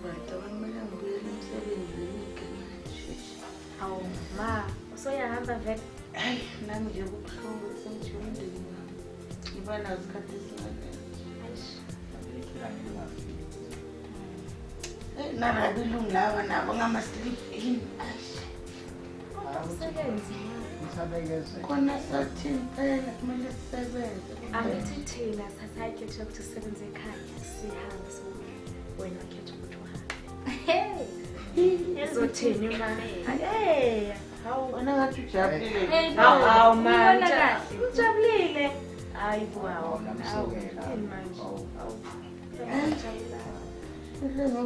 Batakamela ngibuyele emsebenzini manje. Awu ma, usoyahamba vele? Hayi, nami nje kubuhlungu sengijondile ngami. Ngiba nazo isikhathi esingakanani. Narabi ilungu lawa nabo ngama-sleep in. Umsebenzi Khona sathi impela kumele sisebenze. angithi thina sasayikhe ukuthi sisebenze ekhaya sihambe wena khetha ukuthi uhambe. Ezothini ma? Hawu wena ngathi ujabulile. Hawu ma, ujabulile. Hayi bo, hawu yini manje?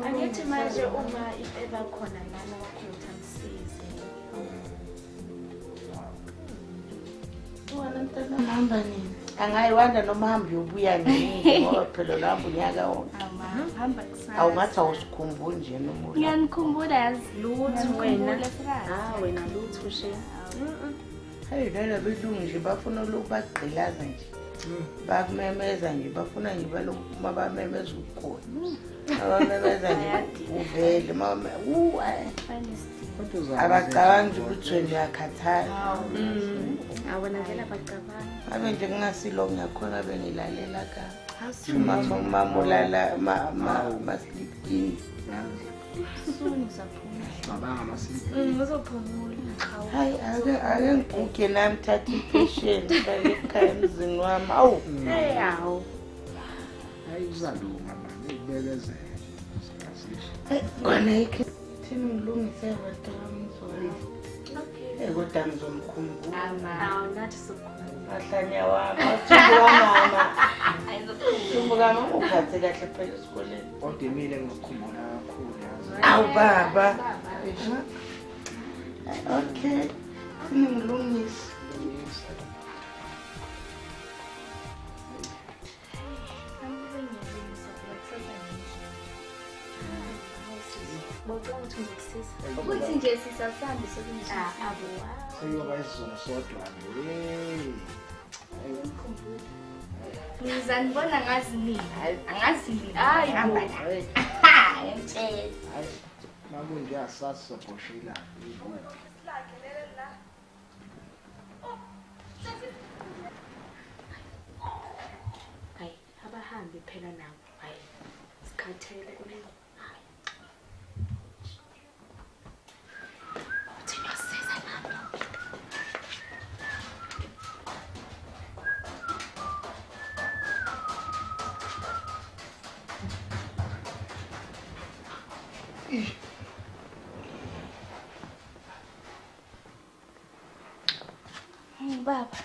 Angithi manje uma eba khona nami wakhona ukuthi angisize. Wena mntana ngihamba nini? Angayiwanda noma hambe uyobuya nini ngoba phela labo unyaka wonke. Hamba kusasa. Awungathi awusikhumbuli nje noma ulo. Ngiyanikhumbula yazi Lutho wena. Wena lutho she. Hayi lana belungu nje bafuna lokhu bagqilaza nje. Bakumemeza nje bafuna nje balokhu mabamemeza ukukona. Abamemeza nje uvele mama abacabangi ukuthi wena uyakhathala. Awona vele abacabanga. Abe nje kungasilo ngiyakhona bengilalela ka. Mamulala ma-sleep in. Uzophumula. Hayi ake ngiguge nami thatha impatient ngale ekhaya emzini wami. Awu. Awu. Hayi uzalunga manje ibekezele. Kona yikho thina ngilungise abantu bamzona. Kodwa ngizomkhumbula. Awu nathi sokukhuluma. Ahlanya wami, athumbuka mama. Thumbuka mama uphathe kahle phela esikoleni. Kodwa emile ngikukhumbula kakhulu yazi. Awu baba. Okay. Ngilungise. ukuthi nje sisasambi sokunjani. Seyoba isizona sodwa nje. Ngizanibona ngazi nini. Angazi nini. Hayi bo. Ngiyamtshela. Hayi. Makunje asasi sobhoshela. Hayi, abahambi phela nabo. Hayi. Sikhathele kulelo. Baba.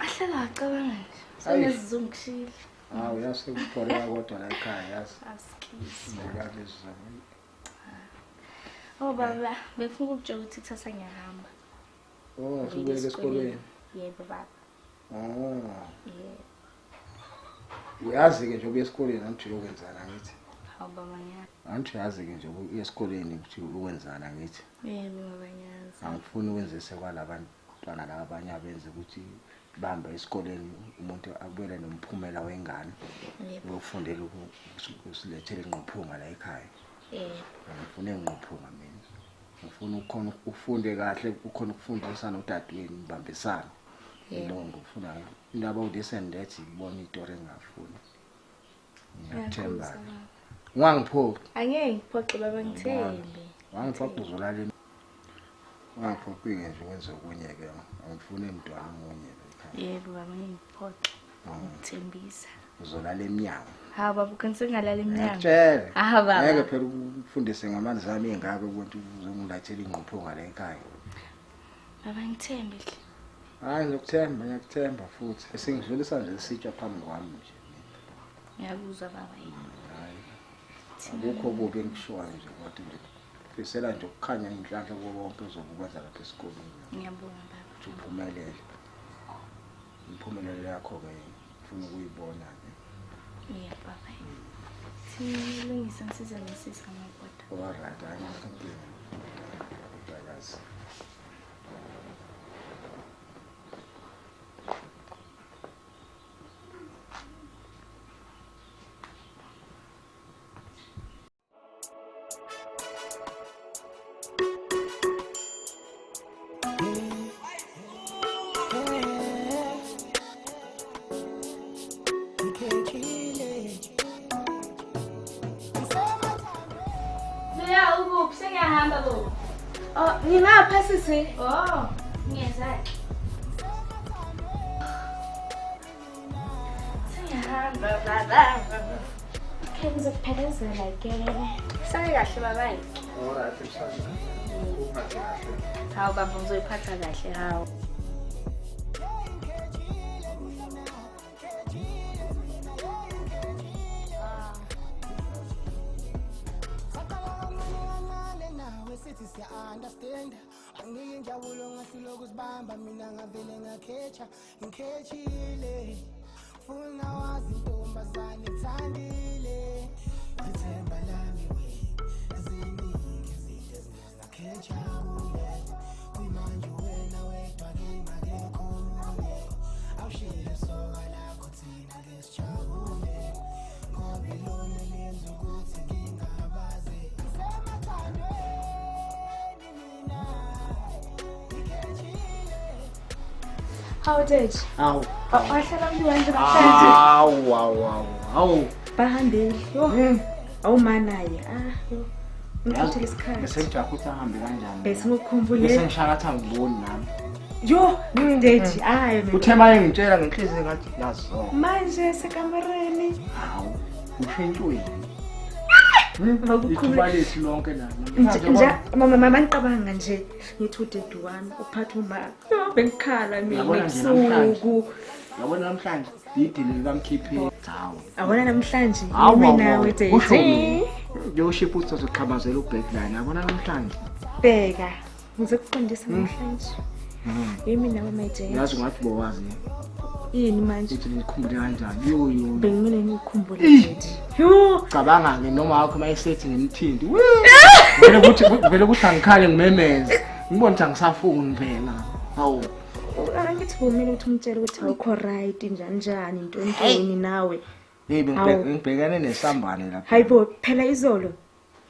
Ahlala acabanga nje. Senezizungu ngishile. Hawu yasekuphoreka kodwa la ekhaya yazi. Asikisi. Ngiyalezi zami. Oh baba, befuna ukutshela ukuthi kusasa ngiyahamba. Oh, subuyele esikoleni. Yebo baba. Oh. Yebo. Uyazi ke nje ubuye esikoleni angithi uyokwenzana ngithi. Hawu baba ngiyazi. Angithi yazi ke nje ubuye esikoleni ukuthi ukwenzana ngithi. Yebo baba ngiyazi. Angifuni ukwenzise kwalabantwana labanye abenze ukuthi bamba esikoleni umuntu akubele nomphumela wengane. Yebo. Ukufundela ukusilethela inqophunga la ekhaya. Yebo. Ngifuna inqophunga mina. Ngifuna ukhona ufunde kahle ukhona ukufundisa nodadweni nibambisana. Yebo ngifuna indaba udescendant ibona itori engafuni. Ngiyathemba. Ungangiphoqi. Angeke ngiphoxe baba ngithembe. Wangiphoqa uzolala. Wangiphoqi nje wenze okunyeke. Angifuni emntwana omunye la ekhaya. Yebo baba ngiphoxe. Ngithembisa. Uzolala eminyango. Ha baba ukhonse ngalala eminyango. Ngiyakutshela. Ah baba. Ngeke phela ufundise ngamanzi ami engaka ukuthi uzongilathela inqophunga la ekhaya. Baba ngithembe hle. Hayi ngiyakuthemba futhi. Sengidlulisa nje isitsha phambi kwami nje. Ngiyakuzwa baba yini. Hayi. Akukho kubi engishoyo nje kodwa nje fisela nje ukukhanya inhlanhla kubo bonke uzokwenza lapha esikoleni. Ngiyabonga baba. Uphumelele. Imphumelelo yakho ke ufuna ukuyibona nje. Yebo baba. Silungisa ngisize nesisi ngamadoda. Alright, ayinkinga. Bayaz. Siyahamba bo. Oh, ngingapha sisi. Oh, ngiyezani? Siyahamba baba. Okay, ngizokuphelezela ke. Sake kahle babayi. Alright, msana. Uphathe kahle. Hawu baba uzoyiphatha kahle hawu. Understand angike njabulo ngahlula ukuzibamba mina ngavele ngakhetha ngikhethile funa wazi intombazane ngithandile ithemba lami we eziningi izinto ezingakhetha kuye kuyimanje wena wedwa kimi akekho omunye awushiye soka lakho thina lesijabule ngoba ilona lenza ukuthi ngingabaze isemathandweni. How did? Awu. Wahlala manje namhlanje. Awu. Bahambile. Yo. Awumanaye. Yo. Ngithathele isikhathi. Bese ngijaha ukuthi ahambe kanjani. Bese ngikukhumbule. Bese ngishaka angiboni nami. Yo, ngidedi. Hayi mina. Uthe maye ngitshela ngenhliziyo ngathi yazo. Manje sekamareni. Hawu. Ushintshwe. Ngikukhumbule. Ikubalisi lonke Nje mama ngiqabanga nje ngithi udedi wami uphatha uma. Yo, bengikhala mina ebusuku. Yabona namhlanje idili likamkhiphe. Hawu. Awona namhlanje Mina wededi. Yo ship uthi uzokhamazela ubackline. Yabona namhlanje. Bheka. Ngizokufundisa namhlanje. Yimi nawe mayijeni. Yazi ngathi bowazi. Yini manje? Uthi ngikhumbule kanjani? Yo. Bengimene ngikukhumbule dedi. Yo. Cabanga ke noma wakho mayisethi ngemthindi. Vele kuthi angikhale ngimemeze. Ngibona ukuthi angisafuni vela. Hawu. Angithi bomile ukuthi umtshele ukuthi awukho right njani into nawe. Hey ngibhekane nesambane lapha. Hayibo phela izolo.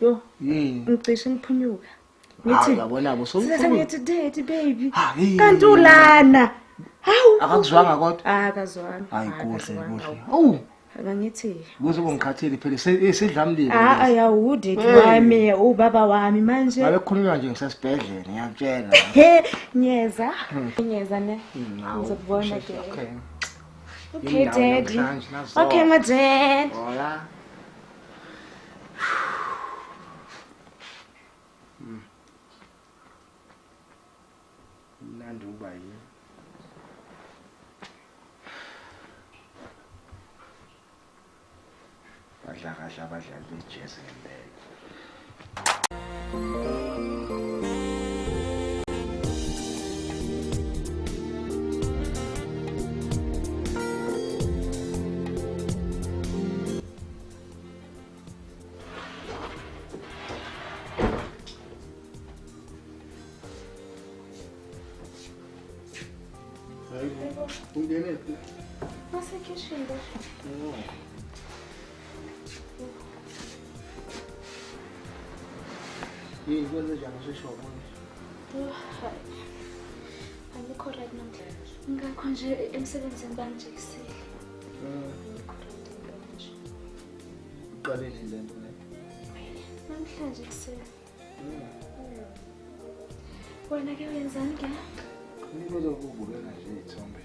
Yo. Yini? Ngicishe ngiphunyuka. Ngithi yabona bo ngithi date baby. Hayi. Kanti ulana. Hawu. Akakuzwanga kodwa? Akazwanga. Hayi kuhle. Awu. Akangithi. Kuze kungikhatheli phela esidlamlile. Ayawu date wami ubaba wami manje. Ngabe khulunywa nje ngisesibhedlela ngiyakutshela. Nyeza. Nyeza ne. Ngizokubona ke. Okay daddy. Okay my dad. Hola. Nandi ubayi. Badla kahle abadlali bejazz ngempela. Ungene phi? Wasekitchen lo. Yini kwenze njani seshoko? Angikho right namhlanje. Ngakho nje emsebenzini bangijekisile. Uqalile lento le. Namhlanje kuseni. Wena ke wenzani ke? Ngikho ukubukela nje izithombe.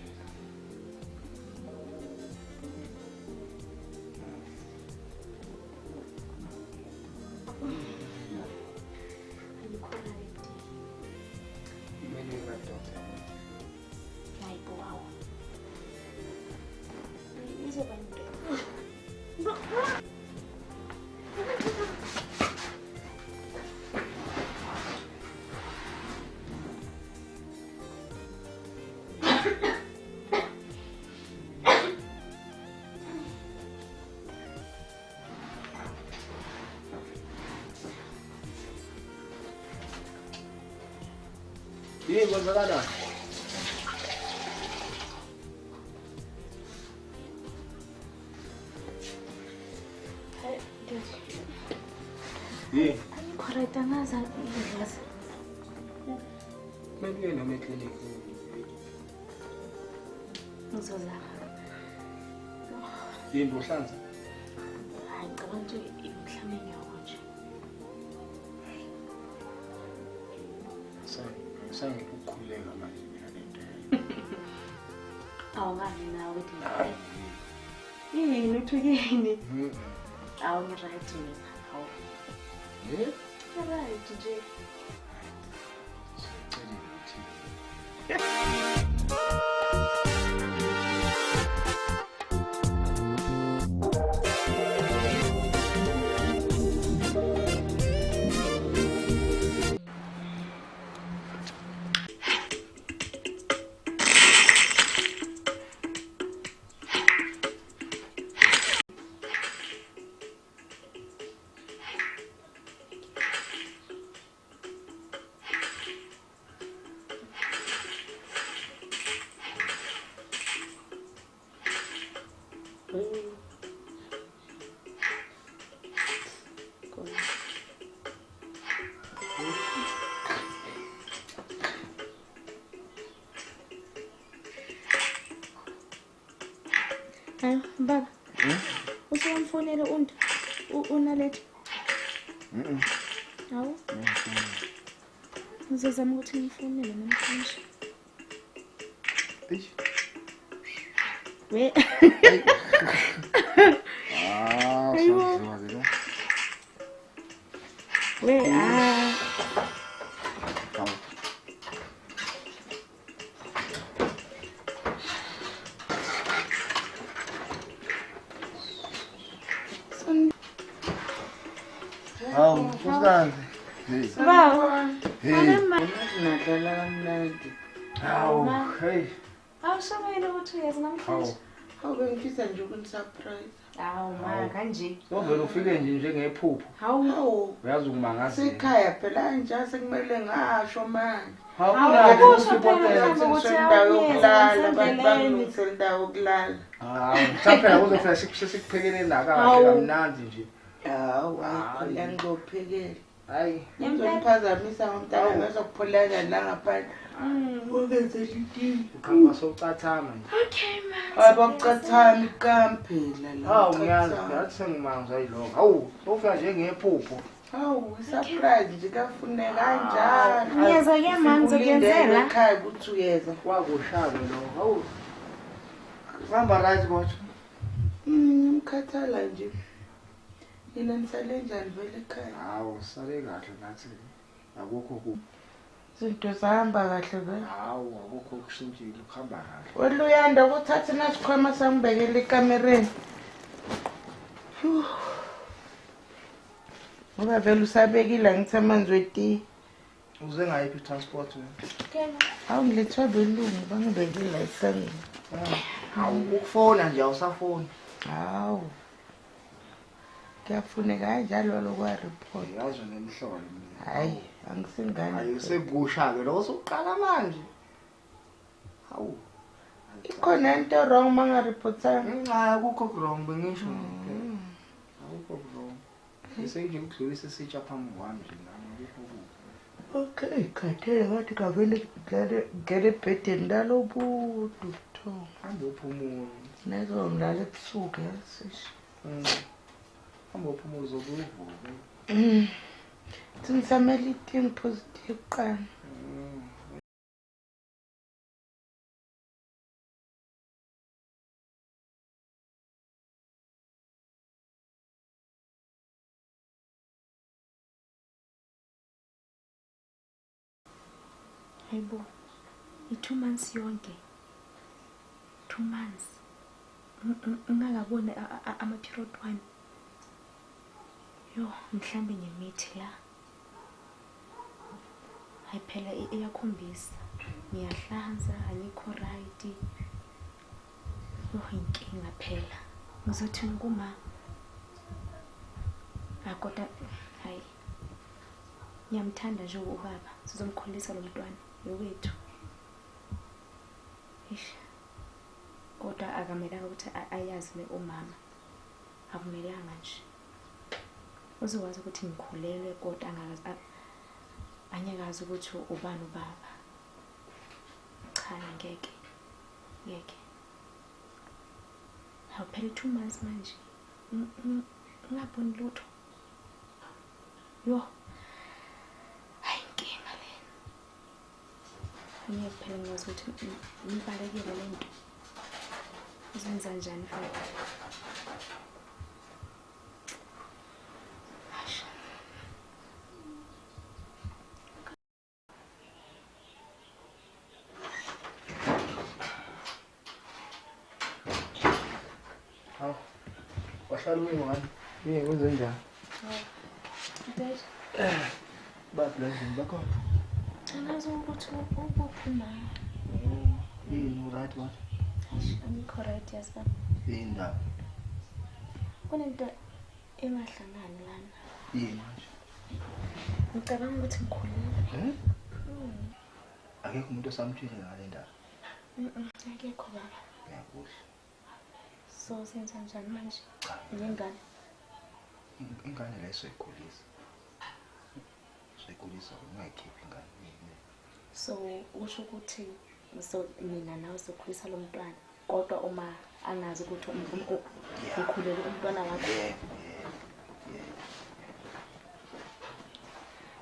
Yini kwenzakala? Yini? Correct angaza ngidlaza. Manje noma eclinic. Ngizozama. Yini uhlanza? Hayi ngicabanga ukuthi imhlamenyo nje. Sangikhuleka manje mina lento. Awungani nawe Dlala. Yini uthukini? Awungiright mina. Awu. Right nje. Hayi baba. Usiyamfonela unalethe. Hawu. Ngizozama ukuthi ngifonele namhlanje. Eish. We. Saziwa ke lo. We Hawu, usikanze. Hey. Baba. Hey. Nadlala kamnandi. Hawu, hey. Awushabayile ukuthi uyazi namhlanje. Hawu bengifisa nje ukunisurprise. Hawu ma kanje. Sovela ufike nje njengephupho. Hawu. Uyazi ukumangazisa. Sekhaya phela njalo sekumele ngasho manje. Hawu, Sendawo yokulala, abantu bangisela indawo yokulala. Mhlawumbe uzofika sikuphekelele la kamnandi nje. Hawu, phela ngizophekela. Hayi. Ngizophazamisa ngomntana ngizokupholeka la ngaphandle. Ukenzela itiye. Ukhamba sowucathama nje. Okay ma. Hayi bakucathama ikampela la. Hawu ngiyazi sengimangazwa yiloko. Hawu, sowufika njengephupho. Hawu, surprise nje kafuneka kanjalo. Ngiyeza ke mama ngizokuyenzela. Ekhaya ukuthi uyeza. Kwakushaka lo. Hawu. Hamba right kodwa. Ngikhathala nje. Yina nisale njani vele ekhaya? Hawu, sale kahle nathi. Akukho ku. Izinto zihamba kahle vele. Hawu, akukho kushintshile ukuhamba kahle. Weluyanda ukuthatha nasikhwama sangibekela ekamereni. Ngoba vele usabekile ngithi amanzi wetiye. Uze ngayiphi transport wena? Hawu ngilethwa belungu bangibekile la esangweni. Hawu, ukufona nje awusafoni. Hawu. Kuyafuneka kanjalo lokwa report. Yazi nemhlolo mina. Hayi, angisingani. Ayisekusha ke lo sokuqala manje. Hawu. Ikhona into wrong manga reportanga. Cha, akukho wrong bengisho. Akukho wrong. Nje ukudlulisa isitsha phambi kwami nje nami akukho. Okay, khathele ngathi kavele ngene ebhedeni ndalobudu tho. Hamba uphumule. Nezo ngilala ebusuku yasisho. Hamba uphumule uzokuvuka. Singisamela itiye positive qana. Hayibo. 2 months yonke. 2 months. Ngingakabona ama-period wami. Yo, mhlambe ngemithi la. Hayi phela iyakhombisa. Ngiyahlanza, angikho right. Yo, inkinga phela. Ngizothi ngikuma. Kodwa hayi. Ngiyamthanda nje ubaba. Sizomkhulisa lo mntwana wethu. Ish. Kodwa akamelanga ukuthi ayazi umama. Akumelanga nje. Uzokwazi ukuthi ngikhulelwe kodwa angekazi ukuthi ubani ubaba. Cha ngeke. Ngeke. Awuphela 2 months manje. Ngaboni lutho. Yo. Hayi inkinga le. Ngeke phela ngazi ukuthi ngibalekile lento. Uzenza njani futhi? Hawu. Wahlala uyingane. Kwenze njani? Dad, Bathi la ndini bakho. angazi ukuthi ukuphuma. Yini right what? I'm correct, yes, but Indaba. kunento engahlangani lana. Yini manje? Ngicabanga ukuthi ngikhulile. Akekho umuntu osamtshile ngale ndaba. Akekho baba. Ngiyakuhle. So senza njani manje? Ngengane. Ingane la isoyikhulisa. Soyikhulisa ungayikhiphi ingane. So usho ukuthi mina nawe sokhulisa lo mntwana kodwa uma angazi ukuthi ukhulele umntwana wakho.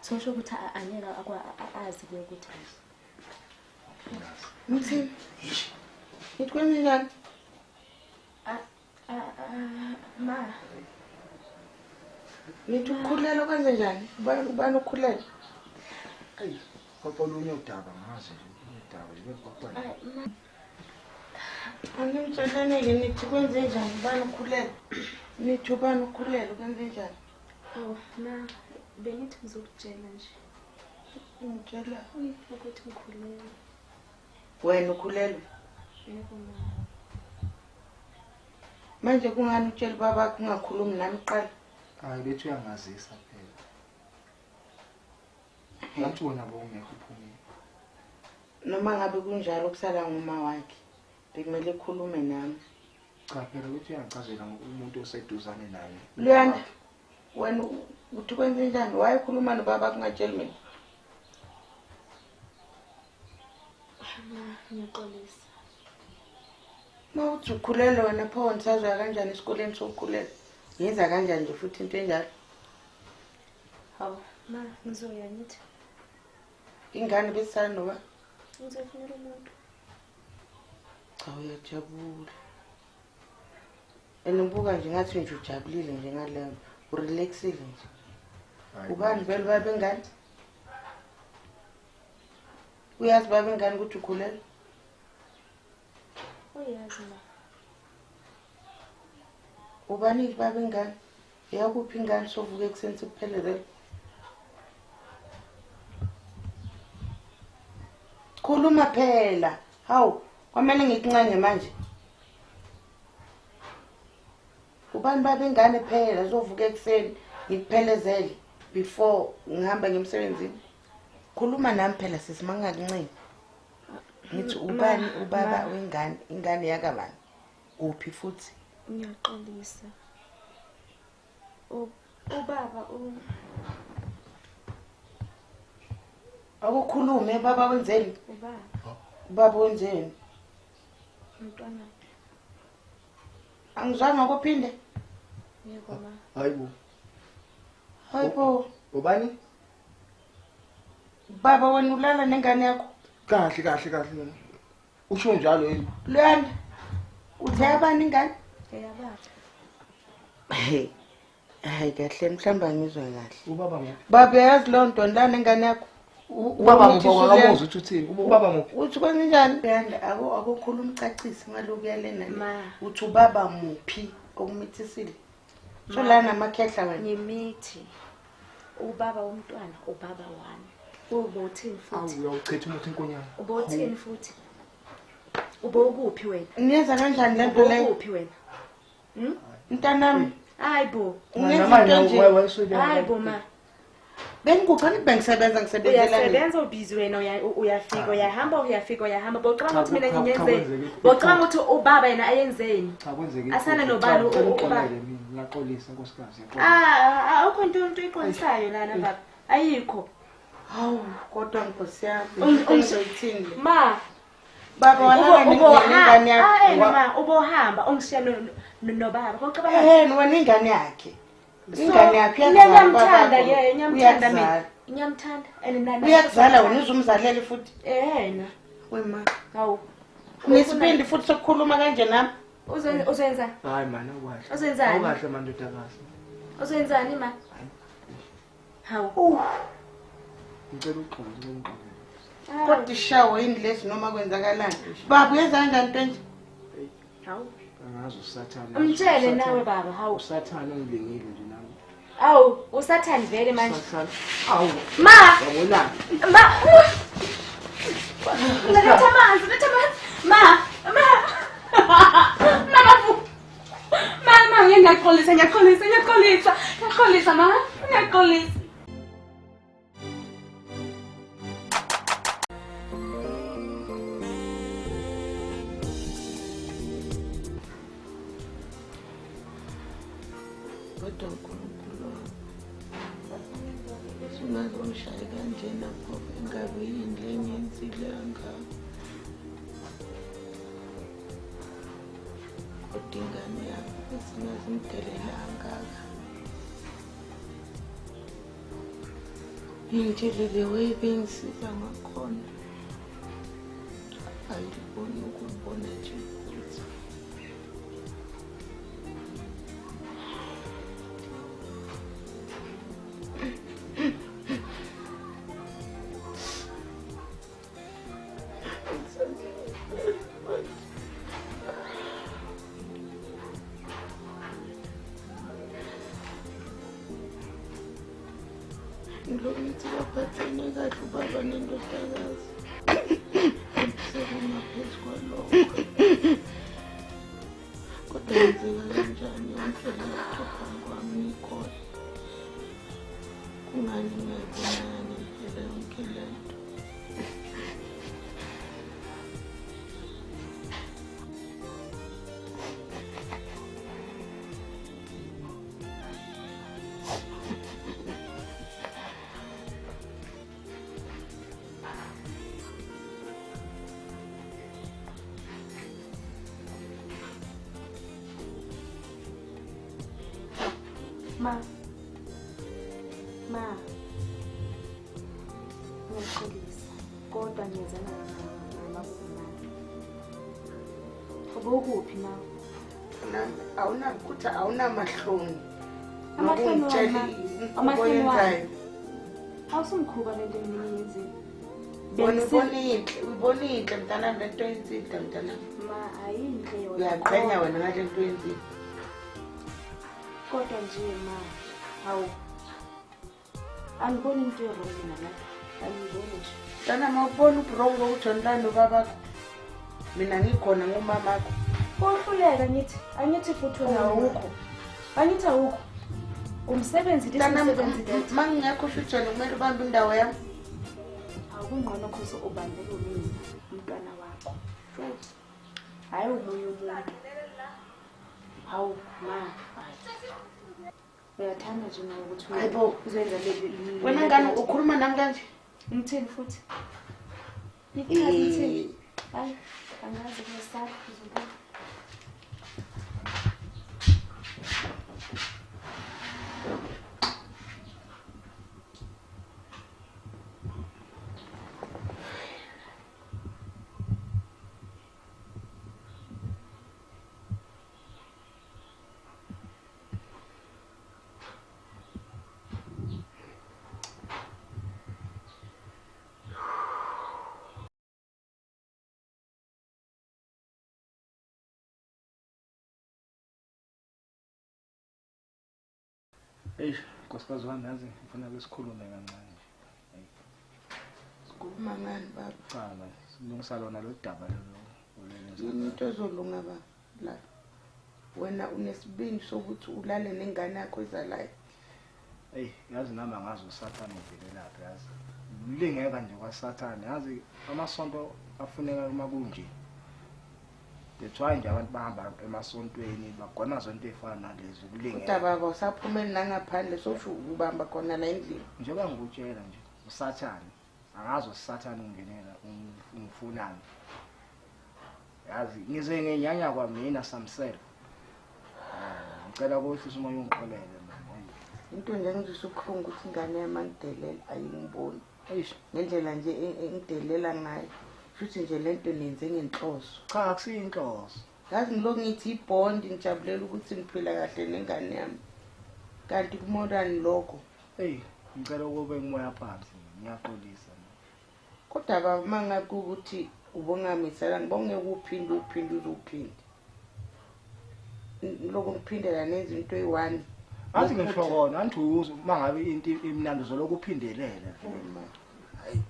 So usho ukuthi angeke azi ke ukuthi Mthini? Ngikwenze njani? ma Nithi ukukhulela kwenze njani? Ubani ukukhulela? Ayi, kwaxola unye udaba ngazi nje. Udaba nje kwaxola. Angimtshelene-ke nithi kwenze njani? Ubani ukukhulela? Nithi ubani ukukhulela kwenze njani? oh ma bengithi ngizokutshela nje Ngitshela. ukuthi ngikhulele. Wena ukhulelwe? Yebo ma. Manje kungani utshela baba kungakhulumi nami qala? Hayi bethu uyangazisa phela. Ngathi wona bowungekho uphumile. Noma ngabe kunjalo kusala nguma wakhe. Bekumele ekhulume nami. Cha phela bethu uyangicazela umuntu oseduzane naye. Luyanda. Wena uthi kwenze njani? Wayekhuluma nobaba kungatsheli mina. Ma ngiyaxolisa. Mawuthi ukhulelwe wena pho nisazwa kanjani esikoleni sokukhulelwa? Yenza kanjani nje futhi into enjalo? Hawu ma ngizoya ngithi Ingane besisana noba? ngizofunela umuntu. Cha uyajabula. Enibuka nje ngathi nje ujabulile nje ngaleyo. Urelaxile nje. Ubani vele babe ngani? Uyazi babe ngani ukuthi ukhulelwe? Uyazi ma. Ubani babe ngani? Yakuphi ingane sovuka ekuseni sikuphelele? Khuluma phela. Hawu, kwamele ngikuncange manje. Ubani babe ngane phela sovuka ekuseni ngikuphelezele before ngihamba ngemsebenzini. Khuluma nami phela sisi mangakuncenga. Ngithi ubani ubaba wengane, ingane yakabani? Kuphi futhi? Ngiyaxolisa. Ubaba Akukhulume baba wenzeni? ubaba Baba wenzeni? umntwana. Angizwanga ukuphinde. Yebo ma. Hayibo. Hayibo, Ubani? baba wena ulala nengane yakho? Kahle. Usho njalo yini? Luyanda. Uthe abani ingane? Eyababa. Hey. Hayi kahle mhlamba ngizwe kahle. Ubaba ngaphi? Baba yazi lo nto ndana ingane yakho. Ubaba ngipho akamuzi ukuthi uthini? Ubaba ngaphi? Uthi kwenze njani? Luyanda akukhuluma ucacisi ngalokhu yalena. Ma. Uthi ubaba muphi okumithisile? So lana amakhehla wena. Ngimithi ubaba womntwana ubaba wami. Ubothini futhi? Uyawuchitha umuthi enkonyana. Ubothini futhi? Ubokuphi wena? Niyenza kanjani lento leyo? Ubokuphi wena? Mntanami, Hayibo. Hayibo ma. Bengikukhona bengisebenza ngisebenzela. Uyasebenza ubhizi wena uyafika uyahamba bocabanga ukuthi mina ngiyenzeni bocabanga ukuthi ubaba yena ayenzeni Cha kwenzeke. asana nobani ubaba ngiyaxolisa nkosikazi. awukho into iqonisayo lana baba ayikho Hawu kodwa Nkosi yami ngizoyithini ma baba walala nengane yakho. ma ubohamba ongishiya nobaba bocabanga Wena ingane yakhe. ingane yakhe ngiyamthanda ye, ngiyamthanda mina. uyakuzala Ngiyamthanda and nani. uyakuzala wena uzumzalele futhi Ehena. wema Hawu. unesibindi futhi sokukhuluma kanje nami Uzenza. Hayi man awukahle. Uzenzani? Awukahle mandodakazi. Uzenzani ma? Hawu. Ngicela uxolo. kodwa ishawo yini lesi noma kwenzakalani baba uyenza kanjani into nje Hawu. Angazi usathana. Umtshele nawe baba, hawu. Usathana ungilingile nje nami. Awu, usathani vele manje. Usathana. Awu. Ma! Yabona. Ma! Letha amanzi. Ma! Ma, ngiyaxolisa ma. Ngiyaxolisa. kodwa uNkulunkulu singazongishaye kanjena phofu ingabe yini le ngiyenzile kangaka kodwa ingane yami esingazimdelelanga kangaka ngitshelele webengisiza ngakhona ayiboni ukubona nje ukuthi ngilokuthi baphathene kahle ubaba nendodakazi sekungaphezu kwalokho kodwa yenzeka kanjani yonke lento phambi kwami ngikhona kungani ngingayibonanga ngempela yonke lento Ma, ngiyaxolisa kodwa ngiyazana namakhulumane. Ubukuphi nawe? ukuthi awunamahloni Amahloni nokungitshela wami, inkubo amahloni wami. yenzayo Awusumkhuba lento engiyenzile. uyibona inhle mntanami lento yenzile mntanami Ma, ayinhle yona. uyaqhenya wena ngale nto yenzile Kodwa nje ma, hawu. Angiboni into wrong mina la. Angiboni nje. mntanami awubona ubrongo ukuthi onlani ubabakho mina ngikhona ngomamakho Kohluleka angithi futhi wena awukho. Angithi awukho. Umsebenzi mntanami lesebenzi ma ngingekho futhi wena kumele ubambe indawo yami awukungqono khosi ubambele mina umntwana wakho. Futhi hayi umunye umuntu. Hawu ma. Uyathanda nje nawe ukuthi Hayibo. uzenza wena ngani ukhuluma nami kanje ngithini futhi? Ikhadi ngithini? Hayi, angazi kusasa uzobona. Nkosikazi wami yazi ngifuna ukusikhulume kancane nje. sikhuluma ngani baba Cha man, silungisa lona lo daba lo. yini into ezolunga ba la wena unesibindi sokuthi ulale nengane yakho ezalayo Hey, yazi nami angazi uSathane uvelelaphi yazi. Ulingeka nje kwaSathane yazi amasonto afuneka uma kunje. That's why nje abantu bahamba emasontweni bagona zonke ezifana nalezo kulingeka. kodwa baba usaphumeli nangaphandle sosho ubamba khona la endlini Njengoba ngikutshela nje uSathane angazi uSathane ungenela ungifunani. Yazi ngize ngenyanya kwami mina samself. Ngicela ukuthi umoya ungixolele mama. into nje engizwisa ubuhlungu ukuthi ingane yami angidelela ayingiboni eish ngendlela nje engidelela ngayo futhi nje lento nenze ngenhloso cha akusiyinhloso ngazi ngiloko ngithi ibond ngijabulela ukuthi ngiphila kahle nengane yami kanti kumorani lokho hey ngicela ukube ngimoya phansi ngiyaxolisa kodwa baba mangaku ukuthi ubongamisela ngibonge ukuphinde uzophinde lokho ngiphindela nenze into eyi1 athi ngisho kona andithuza mangabe into imnandi zoloko uphindelela hayi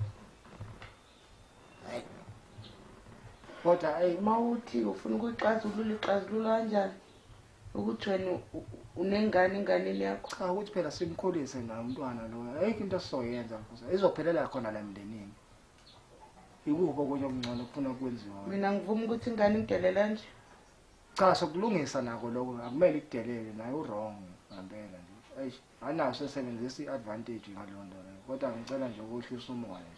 kodwa hey mawuthi ufuna ukuyixazulula kanjani ukuthi wena unengane enganeni yakho cha ukuthi phela simkhulise naye umntwana lo ayikho into esizoyenza futhi izophelela khona la emndenini ikuphi okunye okungcono kufuna ukwenziwa mina ngivuma ukuthi ingane ngidelela nje cha sokulungisa nako lokho akumele ikudelele naye wrong ngempela nje eish anaso sesebenzisa iadvantage ngalonto leyo kodwa ngicela nje ukwehlisa umoya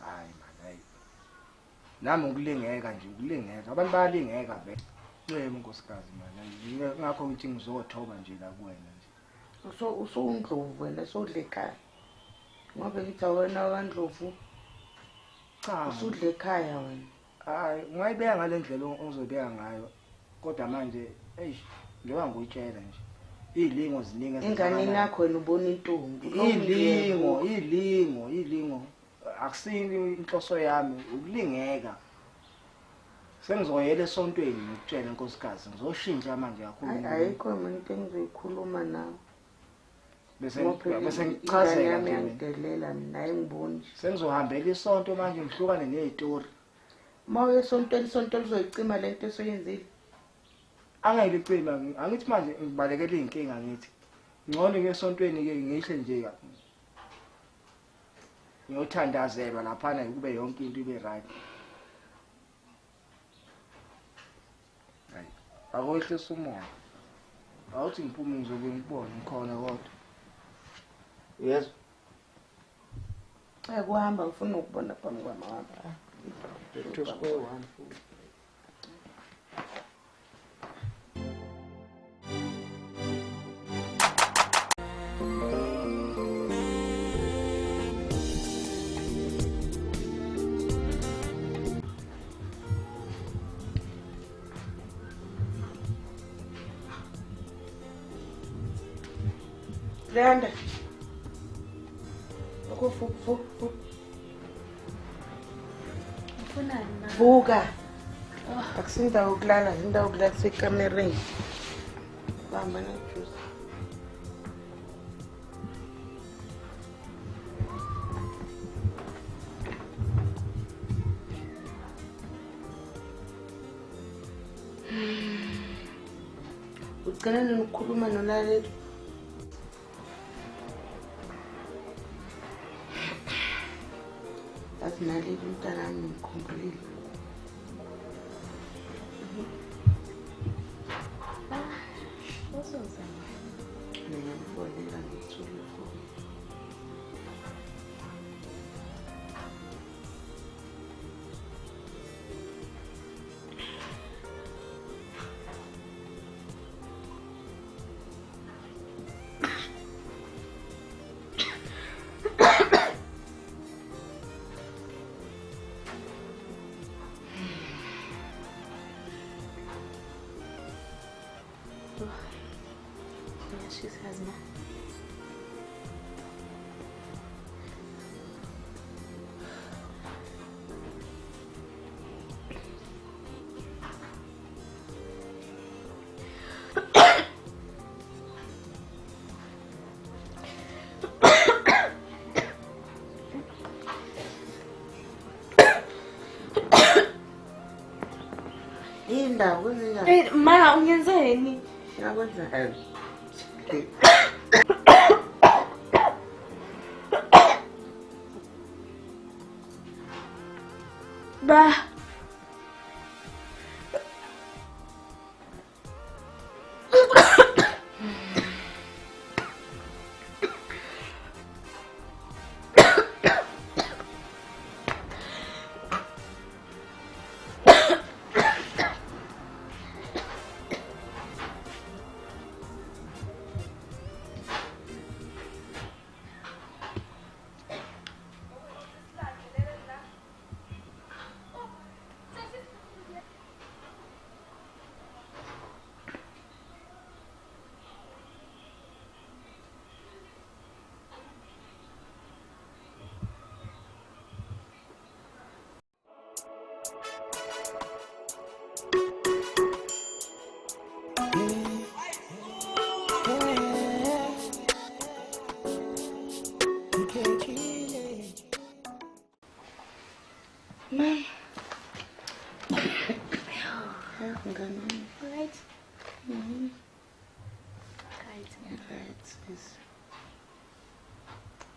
hayi man hayi nami ukulingeka nje ukulingeka abantu bayalingeka vele yebo nkosikazi man ngakho ngithi ngizothoba nje la kuwena nje usundlovu wena sodle ekhaya ngoba ngithi wena wakandlovu cha usudle ekhaya wena hayi ungayibeka ngalendlela ozobeka ngayo kodwa manje eish njengoba ngikutshela nje izilingo ziningi enganeni yakho wena ubona intombi ilingo akusini inhloso yami ukulingeka sengizoyela esontweni ngikutshela nkosikazi ngizoshintsha manje kakhulu ayikho umuntu engizoyikhuluma nawe bese ngichazela nami yangidelela mina ayingiboni sengizohambela isonto manje ngihlukane nezitori mawe esontweni isonto lizoyicima lento esoyenzile angayilicima angithi manje ngibalekela izinkinga ngithi ngcono ngesontweni ke ngihle nje ngiyothandazelwa lapha kube yonke into ibe right hayi akohlisa umoya awuthi ngiphume ngizobe ngibone khona kodwa yes kuhamba ngifuna ukubona phambi kwami hamba to square one Leander. Vuka. Ufunani ma? Vuka. Akusindawo yokulala, indawo yokulala kusekamereni. Bamba na juice. Ucela nokukhuluma nolaleli. Asinaleli umntanami ngikhumbulile. Usozama. Ngiyamfonela ngithule phone. Yeah, she says ma. Indawo kwenzenjani? Hey, ma, ungenzeni? Yakwenza. Ba.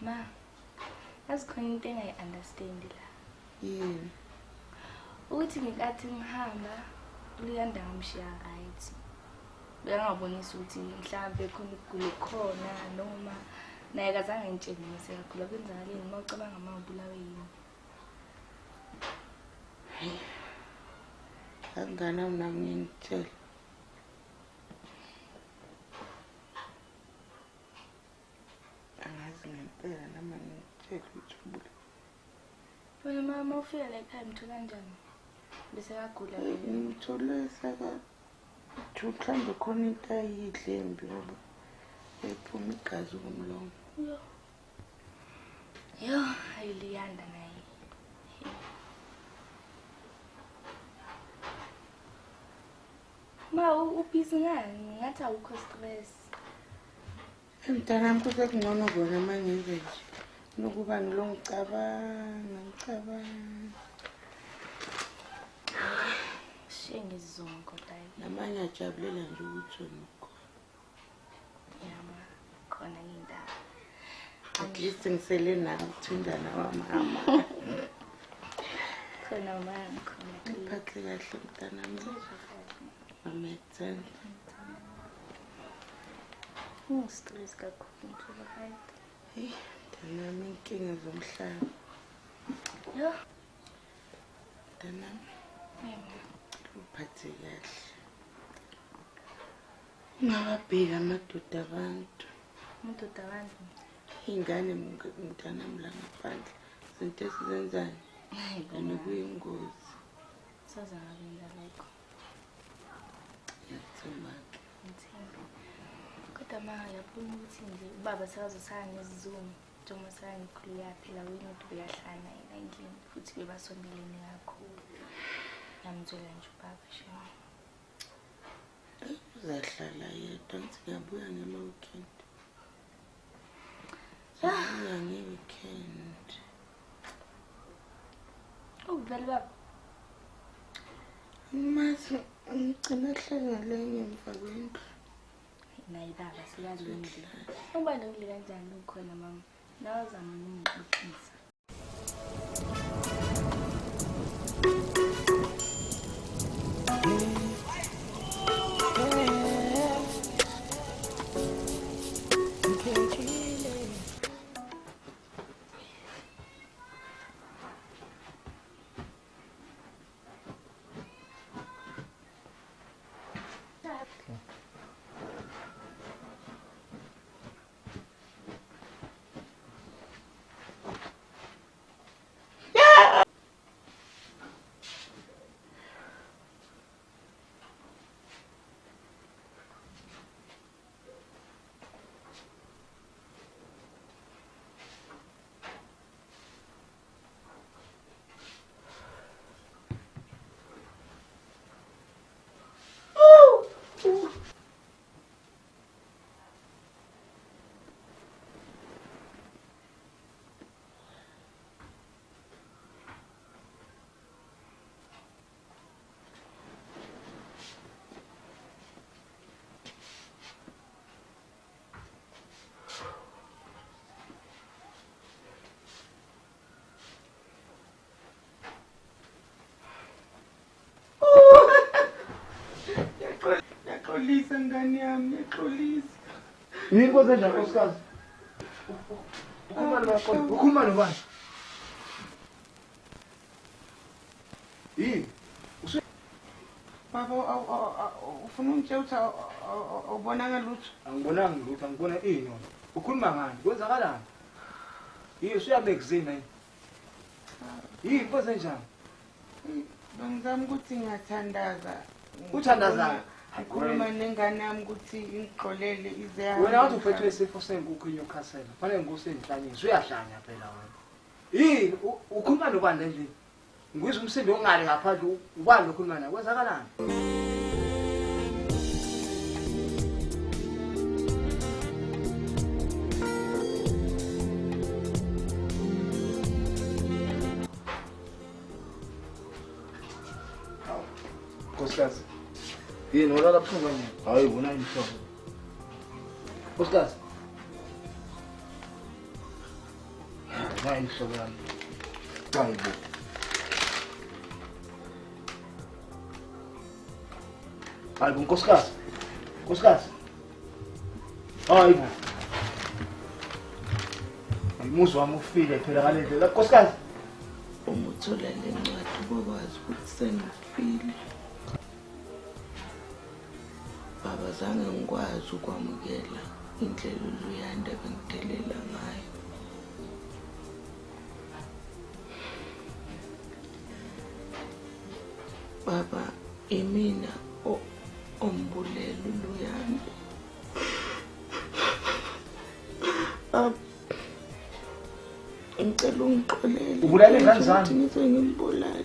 Ma, asikhona into engayi-understand la. Yini? Ukuthi ngikathi ngihamba uLiyanda ngamshiya right. Bekangabonisa ukuthi mhlawumbe khona ukugula khona noma naye kazange ngitshele mase kakhulu kwenzakaleni uma ucabanga amabulawe yini. Angana nami ngitshela. Angazi ngempela nami ngitshela ukuthi ubula. Wena mama ufika la ekhaya mthola kanjani? Bese kagula yini? Ngithole saka mhlawumbe khona into ayidle embi ngoba ephuma igazi kumlomo. Yo, ayiliyanda naye. Ma ubhizi ngani? Ngathi awukho stress. Mntanami kusekungcono kona mangenze nje. Nokuba ngicabanga. Ngizizonke kodwa namanye ajabulela nje ukuthi ukhona. yama khona indaba. At least ngisele nawe ukuthindana wamama. Khona mama khona. Ngiphathe kahle mntanami. Amethemba. Stress kakhulu mthola right. Hey, mntanami inkinga zomhlaba. Yo. Mntanami Yema. uphathe kahle. Ungababheki amadoda abantu. Amadoda abantu. Ingane mntanami la ngaphandle. Izinto esizenzani? Kona kuyingozi. Saza ngabenza lokho. Yathemba-ke. Ngithemba. Kodwa ma yabona ukuthi nje ubaba sekazosana nesizungu njengoba sangikhulula phela uyinto beyahlana yena endlini futhi bebasondelene kakhulu. Yamthola nje ubaba shema. Uzahlala yedwa ngithi ngiyabuya ngema-weekend. Ngiyabuya nge-weekend. Vele baba. Mazi ngigcina hlala ngale ngemva kwendlu. Naye baba sikalungile. Uba lokule kanjani ukhona mama? Nawe zama ukungixoxisa. Yaxolisa ngani yami, yaxolisa. Yini konke nje nkosikazi? Ukhuluma nobani? Yini? Baba ufuna ungitshela ukuthi awubonanga lutho? Angibonanga lutho, angibona ini wena. Ukhuluma ngani? Kwenzakalani? Yini usuyabekuzina yini? Yini konke njani? Bengizama ukuthi ngiyathandaza. Uthandazana? Ngikhuluma nengane yami ukuthi ingixolele ize yahambe. Wena wathi uphethwe isifo senkukhu inyokasela. Fanele ngusenhlanyisa uyahlanya phela wena. Yini ukhuluma nobani endlini? Ngizwe umsindo ongale ngaphandle ubani lokhuluma naye kwenzakalani? Nkosikazi. Yini ulala buhlungu kanje? Hayi ubona inhlobo. Nkosikazi. Hayi inhlobo yami. Hayibo. Hayibo nkosikazi. Nkosikazi. Hayibo. Umuzi wami ufile phela ngale ndlela. Nkosikazi. Uma uthola le ncwadi ubakwazi ukuthi sengifile. Baba zange ngikwazi ukwamukela indlela uLuyanda bengidelela ngayo. Baba imina ombulela uLuyanda. Ngicela ungixolele. Ubulale kanjani? Ngize ngimbulale.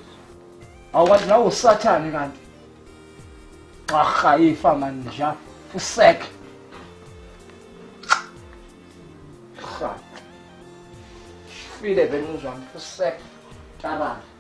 Awukwazi nawe usathane kanti. Xa ifa manje usek. File benuzwami usek. Tabana.